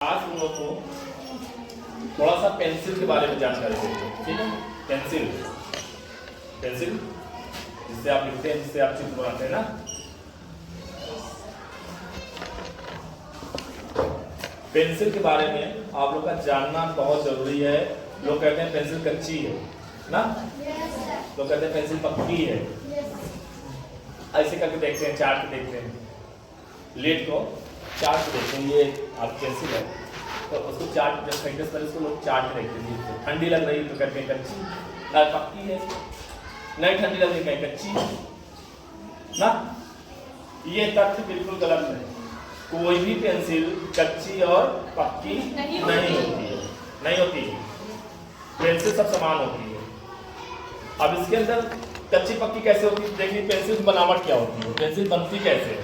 आज हम लोग को थोड़ा सा पेंसिल के बारे में जानकारी देते हैं, ठीक है। पेंसिल पेंसिल जिससे आप लिखते हैं, जिससे आप चित्र बनाते हैं ना। पेंसिल के बारे में आप लोग का जानना बहुत जरूरी है। लोग कहते हैं पेंसिल कच्ची है ना, लोग कहते हैं पेंसिल पक्की है। ऐसे करके देखते हैं, चाट के देखते हैं, लेट को चाट के देखते हैं। ये आप पेंसिल है तो उसको चाट जब खरीदने से पहले उसको लोग चाट के देखते हैं। ठंडी लग रही है तो कहते हैं कच्ची, पक्की है। नहीं ठंडी लग रही है कच्ची ना। ये तथ्य बिल्कुल गलत है। कोई भी पेंसिल कच्ची और पक्की नहीं होती है। पेंसिल सब समान होती है। अब इसके अंदर कच्ची पक्की कैसे होती है देखिए। पेंसिल की बनावट क्या होती है, पेंसिल बनती कैसे है।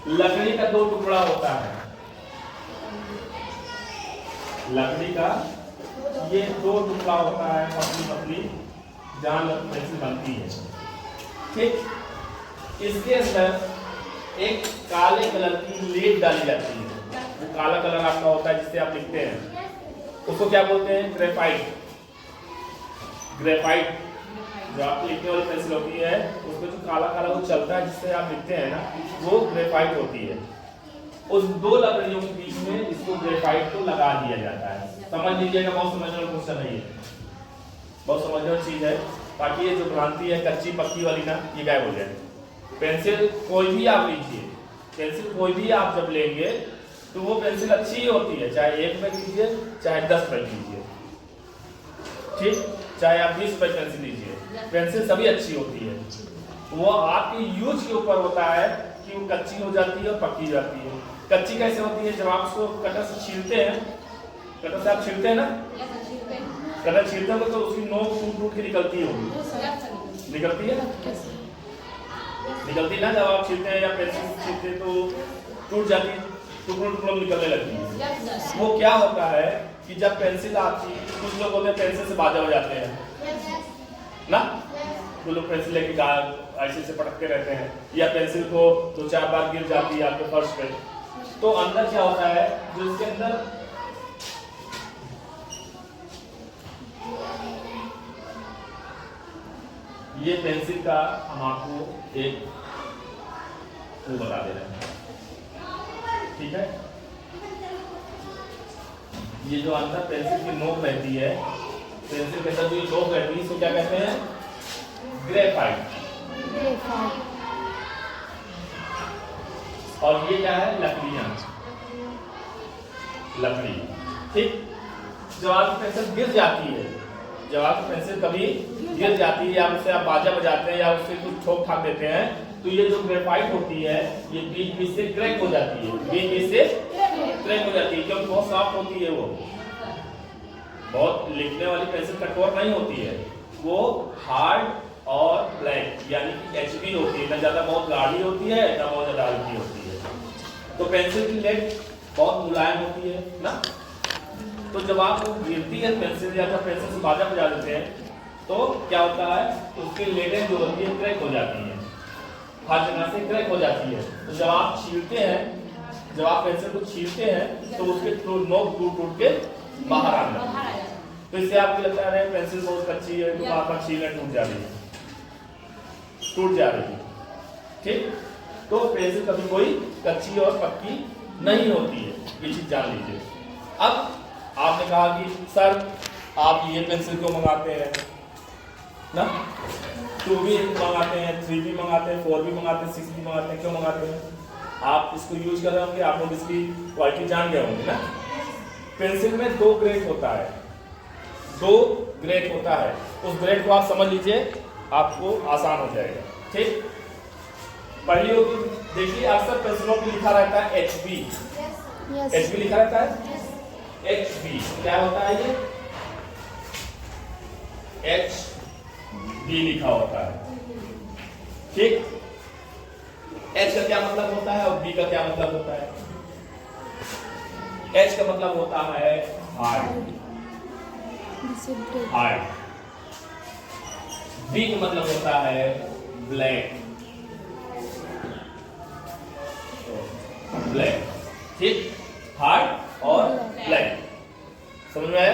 लकड़ी का दो टुकड़ा होता है, लकड़ी का ये दो टुकड़ा होता है, पतली पतली, जहां पेंसिल बनती है, ठीक। इसके अंदर एक काले कलर की लेड डाली जाती है। वो काला कलर आपका होता है जिससे आप लिखते हैं, उसको क्या बोलते हैं, ग्रेफाइट। ग्रेफाइट जो आप लिखने वाली पेंसिल होती है, उसमें जो काला काला वो चलता है जिससे आप लिखते हैं ना, वो ग्रेफाइट होती है। उस दो लकड़ियों के बीच में इसको ग्रेफाइट को लगा दिया जाता है। समझ लीजिएगा, बहुत समझने वाला क्वेश्चन नहीं है, बहुत समझने वाली चीज है, ताकि ये जो भ्रांति है कच्ची पक्की वाली ना, ये गायब हो जाए। पेंसिल कोई भी आप लीजिए, पेंसिल कोई भी आप जब लेंगे तो वो पेंसिल अच्छी ही होती है, चाहे 1 रुपए की लीजिए, चाहे 10 रुपए की लीजिए, ठीक। चाहे आप 20 रुपए पेंसिल लीजिए, पेंसिल सभी अच्छी होती है। वो आपके यूज के ऊपर होता है कि वो कच्ची हो जाती है और पक्की हो जाती है। कच्ची कैसे होती है, जब आप उसको कटर से छीलते हैं, कटर से आप छीलते हैं ना, कटर छीलते हो तो उसकी नोक टूट के निकलती होगी, निकलती है ना। जब आप छीलते हैं या पेंसिल छीलते तो टूट जाती है, टुकड़ों निकलने लगती है। वो क्या होता है कि जब पेंसिल आती, कुछ लोग होते हैं पेंसिल से बाजा हो जाते हैं ना, तो लोग पेंसिल लेके ऐसे से पटकते रहते हैं, या पेंसिल को 2-4 बार गिर जाती है आपके फर्श पे, तो अंदर क्या होता है, जो इसके अंदर ये पेंसिल का हम आपको एक वो बता दे रहे हैं, ठीक है। ये जो अंदर पेंसिल की नोक रहती है, पेंसिल के अंदर जो नोक रहती है, इसको क्या कहते हैं, ग्रेफाइट। और ये क्या है, लकड़ी, ठीक। जब आपकी पेंसिल गिर जाती है, जब आपकी पेंसिल कभी गिर जाती है, या उससे आप बाजा बजाते हैं या उससे कुछ ठोक ठाक देते हैं, तो ये जो ग्रेफाइट होती है ये बीच से क्रैक हो जाती है, बीच से क्रैक हो जाती है, क्योंकि बहुत सॉफ्ट होती है। वो बहुत लिखने वाली पेंसिल कठोर नहीं होती है, वो हार्ड और ब्लैक यानी कि HB होती है, ना ज्यादा बहुत गाढ़ी होती है ना बहुत ज्यादा हल्की होती है। तो पेंसिल की लेड बहुत मुलायम होती है ना। तो जब आप गिरती है पेंसिल या जब पेंसिल से बाजा बजा देते हैं तो क्या होता है, उसकी लेडें जो होती है क्रैक हो जाती है, हर जगह से क्रैक हो जाती है। तो जब आप छीलते हैं, जब आप पेंसिल को छीलते हैं तो उसके नोक टूट के बाहर आ जाती है। तो इससे आपको लगता है पेंसिल बहुत कच्ची है, तो बार-बार छीलने टूट जा रही है, ठीक। तो पेंसिल कभी कोई कच्ची और पक्की नहीं होती है, ये चीज जान लीजिए। अब आपने कहा कि सर आप ये पेंसिल क्यों मंगाते हैं ना, 2B मंगाते हैं, 3B मंगाते हैं, 4B मंगाते हैं, 6B मंगाते हैं, क्यों मंगाते हैं। आप इसको यूज कर रहे होंगे, आप लोग इसकी क्वालिटी जान गए होंगे ना। पेंसिल में 2 ग्रेड होता है, 2 ग्रेड होता है। उस ग्रेड को आप समझ लीजिए, आपको आसान हो जाएगा, ठीक। पहली होगी, देखिए अक्सर पेंसिलों पे लिखा रहता है HB, HB लिखा रहता है, HB क्या होता है, ये HB लिखा होता है, ठीक। H का क्या मतलब होता है और B का क्या मतलब होता है। H का मतलब होता है हार्ड, B का मतलब होता है ब्लैक, ठीक। हार्ड और ब्लैक। समझ में आया?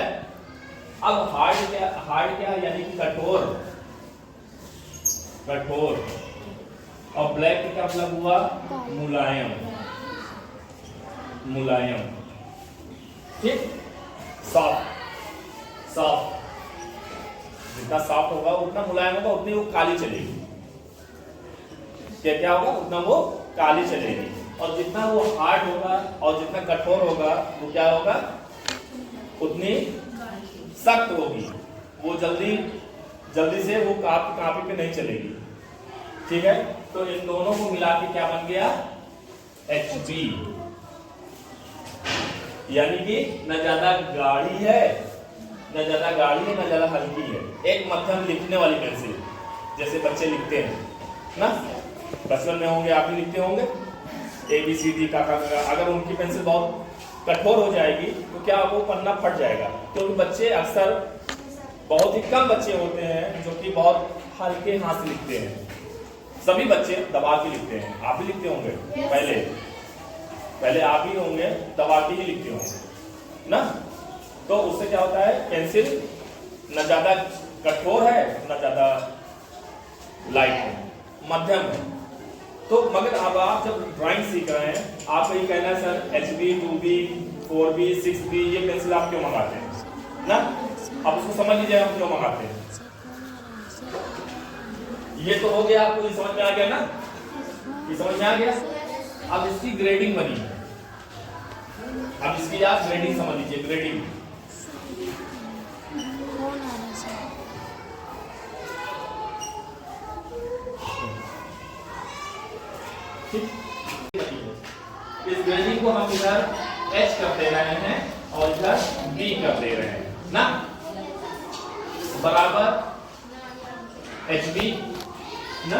अब हार्ड क्या यानी कि कठोर, कठोर, और ब्लैक का क्या मतलब हुआ? मुलायम, मुलायम, ठीक। सॉफ्ट, सॉफ्ट, जितना सॉफ्ट होगा उतना मुलायम होगा, उतनी वो काली चलेगी। क्या होगा? उतना वो काली चलेगी। और जितना वो हार्ड होगा और जितना कठोर होगा वो क्या होगा? उतनी सख्त होगी, वो जल्दी से वो कापी पे नहीं चलेगी, ठीक है। तो इन दोनों को मिला के क्या बन गया? HB, यानी कि न ज्यादा गाढ़ी है, न ज्यादा हल्की है, एक मध्यम लिखने वाली पेंसिल, जैसे बच्चे लिखते हैं ना, बचपन में होंगे, आप भी लिखते होंगे ABCD का। अगर उनकी पेंसिल बहुत कठोर हो जाएगी तो क्या वो पन्ना फट जाएगा, क्योंकि बच्चे अक्सर, बहुत ही कम बच्चे होते हैं जो कि बहुत हल्के हाथ से लिखते हैं। सभी बच्चे दबा के लिखते हैं, आप भी लिखते होंगे, पहले आप ही होंगे, दबा के ही लिखते होंगे ना। तो उससे क्या होता है? पेंसिल न ज्यादा कठोर है न ज्यादा लाइट है, मध्यम है। तो मगर अब आप जब ड्राइंग सीख रहे हैं, आपको ये कहना है sir HB, 2B, 4B, 6B ये पेंसिल आप क्यों मंगाते हैं ना? अब उसको समझ लीजिए हम क्यों मंगाते हैं। ये तो हो गया, आपको ये समझ में आ गया ना, ये समझ में आ गया। अब इसकी ग्रेडिंग बनी है, अब इसकी आप ग्रेडिंग समझ लीजिए, ग्रेडिंग। इस ग्रेडिंग को हम इधर H कर दे रहे हैं और इधर B कर दे रहे हैं ना, बराबर HB ना।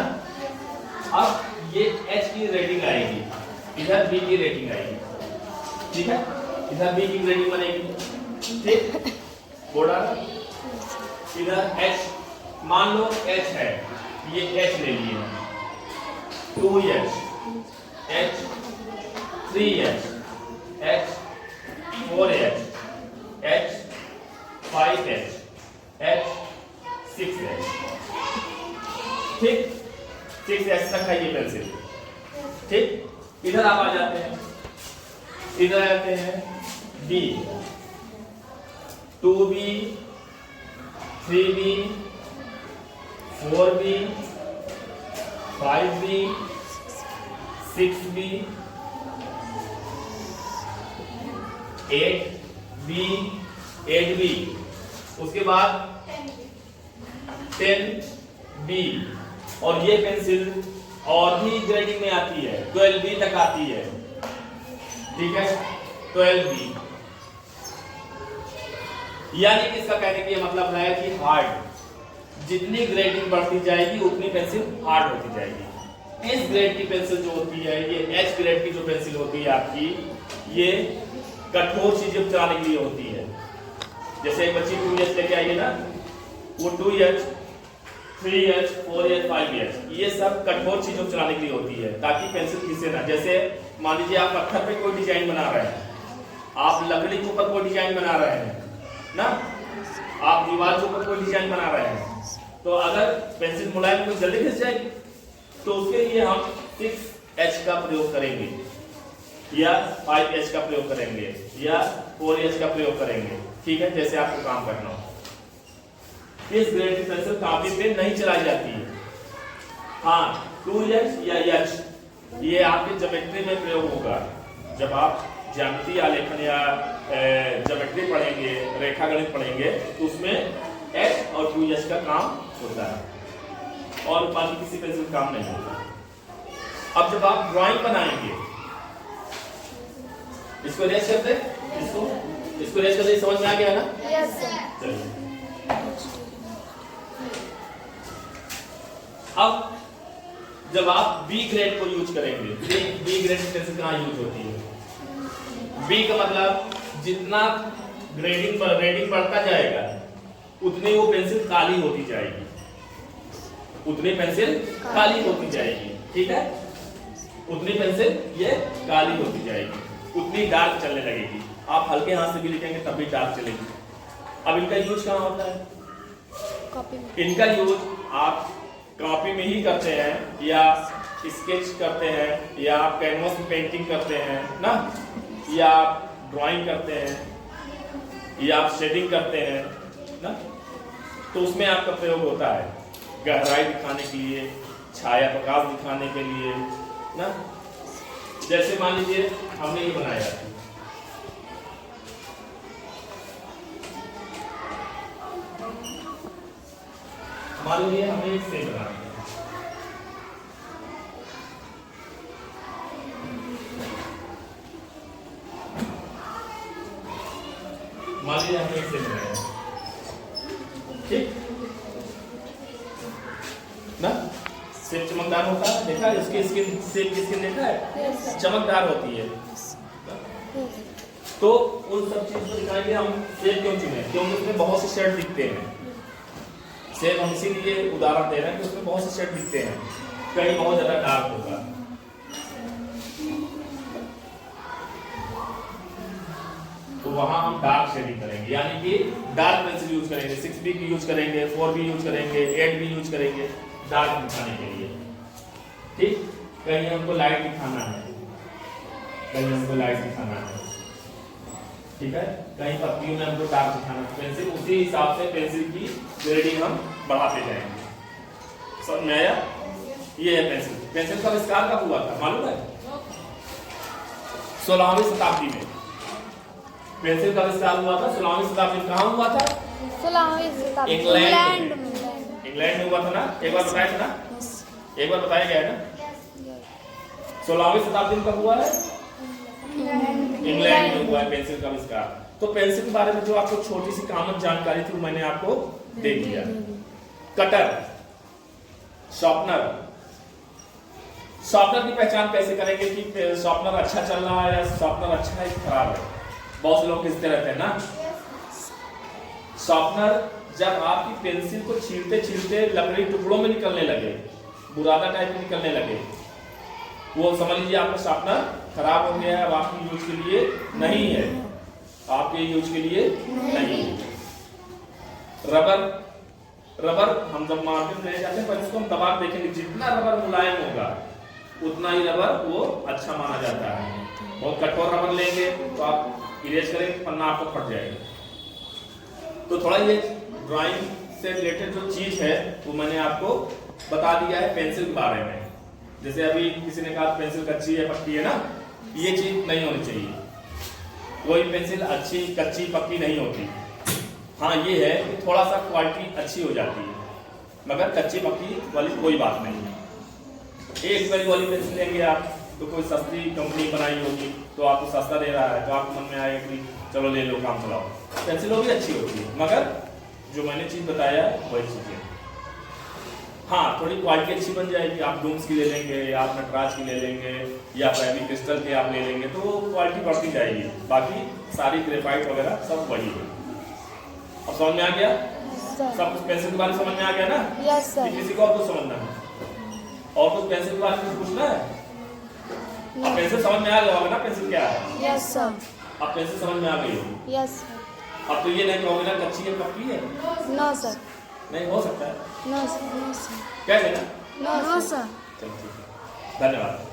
अब ये H की रेटिंग आएगी, इधर B की रेटिंग आएगी, ठीक है। इधर B की रेटिंग बनेगी, ठीक। बॉर्डर इधर H, मान लो H है, ये H ले लिए, 2H, H, 3H, H, 4H, H, 5H, H, 6H, ठीक। 6H तक है ये पेंसिल, ठीक। इधर आप आ जाते हैं, इधर आते हैं B, 2B, 3B, 4B, 5B, 6B, 8B, 8B, उसके बाद 10B, और ये पेंसिल और भी ग्रेडिंग में आती है, 12B तक आती है, ठीक है। 12B, यानी कि इसका कहने का मतलब है कि हार्ड, जितनी ग्रेडिंग बढ़ती जाएगी उतनी पेंसिल हार्ड होती जाएगी। इस ग्रेड की पेंसिल जो होती है, ये H ग्रेड की जो पेंसिल होती है आपकी, ये कठोर चीजें चलाने के लिए होती है। जैसे एक बच्ची 2H लेके आई है ना, वो 2H, 3H, 4H, 5H ये सब कठोर चीजों को चलाने के लिए होती है, ताकि पेंसिल खींचे ना। जैसे मान लीजिए आप पत्थर पे कोई डिजाइन बना रहे हैं, आप लकड़ी के ऊपर कोई डिजाइन बना रहे हैं ना, आप दीवार के ऊपर कोई डिजाइन बना रहे हैं, तो अगर पेंसिल मुलायम को जल्दी खिंच जाएगी, तो उसके लिए हम 6H का प्रयोग करेंगे या 5H का प्रयोग करेंगे या 4H का प्रयोग करेंगे, ठीक है। जैसे आपको काम करना हो। इस ग्रेड की पेंसिल कापी पे नहीं चलाई जाती है। हाँ, 2H या H ये आपके ज्योमेट्री में प्रयोग होगा। जब आप ज्यामिति आलेखन या ज्योमेट्री पढ़ेंगे, रेखा गणित पढ़ेंगे, तो उसमें H और 2H का काम होता है और बाकी किसी पेंसिल का काम नहीं होता। अब जब आप ड्राइंग बनाएंगे, इसको रेस करते, इसको रेस करते, समझ में आ गया ना? Yes sir. चलिए, अब जब आप B ग्रेड को यूज करेंगे, B ग्रेड की पेंसिल कहाँ यूज होती है? B का मतलब जितना ग्रेडिंग बढ़ता जाएगा उतनी वो पेंसिल काली होती जाएगी, उतनी पेंसिल काली होती जाएगी, ठीक है। उतनी पेंसिल ये काली होती जाएगी। उतनी डार्क चलने लगेगी। आप हल्के हाथ से भी लिखेंगे तब भी डार्क चलेगी। अब इनका यूज कहाँ होता है? कॉपी में। इनका यूज आप कॉपी में ही करते हैं, या स्केच करते हैं, या आप कैनवस में पेंटिंग करते हैं ना, या आप ड्राइंग करते हैं, या आप शेडिंग करते हैं ना, तो उसमें आपका प्रयोग होता है गहराई दिखाने के लिए, छाया प्रकाश दिखाने के लिए ना। जैसे मान लीजिए हमने ये बनाया, मान लीजिए हमें एक सेब बनाना है, मान लीजिए हमने एक सेब बनाया, ठीक ना। सेब चमकदार होता है, देखा है उसकी स्किन, सेब की स्किन देखा है, चमकदार होती है। तो उन सब चीज को दिखाएंगे हम। सेब क्यों चुने? क्योंकि उसमें बहुत से शेड दिखते हैं। सेब हम इसीलिए उदाहरण दे रहे हैं कि उसमें बहुत से शेड दिखते हैं, कहीं बहुत ज्यादा डार्क होगा। तो वहां हम डार्क शेडिंग करेंगे, यानी कि डार्क पेंसिल यूज करेंगे, 6B की यूज करेंगे, 4B यूज करेंगे, 8B यूज करेंगे डार्क दिखाने के लिए, ठीक। कहीं हमको लाइट दिखाना है, कहीं हमको लाइट दिखाना है, ठीक है। कहीं पत्तियों में हमको डार्क दिखाना है, पेंसिल उसी हिसाब से पेंसिल की ग्रेडिंग हम बढ़ाते जाएंगे। समझ में आया? ये है पेंसिल। पेंसिल का आविष्कार कब हुआ था मालूम है? 16वीं शताब्दी में पेंसिल का आविष्कार हुआ था। 16वीं शताब्दी में कहाँ हुआ था? 16वीं शताब्दी इंग्लैंड में हुआ था ना। एक बार बताया था ना, एक बार बताया गया है ना। 16वीं शताब्दी में कब हुआ है? इंग्लैंड में हुआ है पेंसिल का आविष्कार। तो पेंसिल के बारे में जो आपको छोटी सी कॉमन जानकारी थी वो मैंने आपको दे दिया। Cutter, sharpener. शॉर्पनर की पहचान कैसे करेंगे कि शॉर्पनर अच्छा चल रहा है या शॉर्पनर अच्छा है खराब है? बहुत से लोग किसते रहते हैं ना। शॉर्पनर जब आपकी पेंसिल को छीलते छीलते लकड़ी टुकड़ों में निकलने लगे, बुरादा टाइप में निकलने लगे, वो समझ लीजिए आपका शॉर्पनर खराब हो गया है, अब आपके यूज के लिए नहीं है, आपके यूज के लिए नहीं है। रबर हम जब मार्केट में जाते हैं पर इसको हम दबा के देखेंगे, जितना रबर मुलायम होगा उतना ही रबर वो अच्छा माना जाता है। बहुत कठोर रबर लेंगे तो आप इरेज करेंगे, पन्ना आपको फट जाएगा। तो थोड़ा ये ड्राइंग से रिलेटेड जो चीज है वो मैंने आपको बता दिया है पेंसिल के बारे में। जैसे अभी किसी ने कहा पेंसिल कच्ची है पक्की है ना, ये चीज नहीं होनी चाहिए। कोई पेंसिल अच्छी कच्ची पक्की नहीं होती। हाँ ये है कि थोड़ा सा क्वालिटी अच्छी हो जाती है, मगर कच्ची पक्की वाली कोई बात नहीं है। एक वाली पेंसिल लेंगे आप तो कोई सस्ती कंपनी बनाई होगी तो आपको सस्ता दे रहा है तो आपको मन में आएगा कि चलो ले लो, काम चलाओ। पेंसिल भी अच्छी होती है, मगर जो मैंने चीज बताया वही चीज है। हाँ थोड़ी क्वालिटी अच्छी बन जाएगी, आप डूम्स की ले लेंगे या आप नटराज की ले लेंगे या फेवी क्रिस्टल की आप ले लेंगे तो क्वालिटी बढ़ती जाएगी। बाकी सारी ग्रेफाइट वगैरह सब वही है। अब समझ में आ गया? सब कुछ पेंसिल के बारे में समझ में आ गया ना? Yes sir. किसी को और कुछ समझना है? और कुछ पेंसिल के बारे में पूछना है? अब पेंसिल समझ में आ गया होगा ना पेंसिल क्या है? Yes sir. अब पेंसिल समझ में आ गई होगी। यस। अब तो ये नहीं कहोगे ना कच्ची है पक्की है? No sir. नहीं हो सकता है। No sir. No sir. क्या लेना? No sir. चलो ठीक है, धन्यवाद।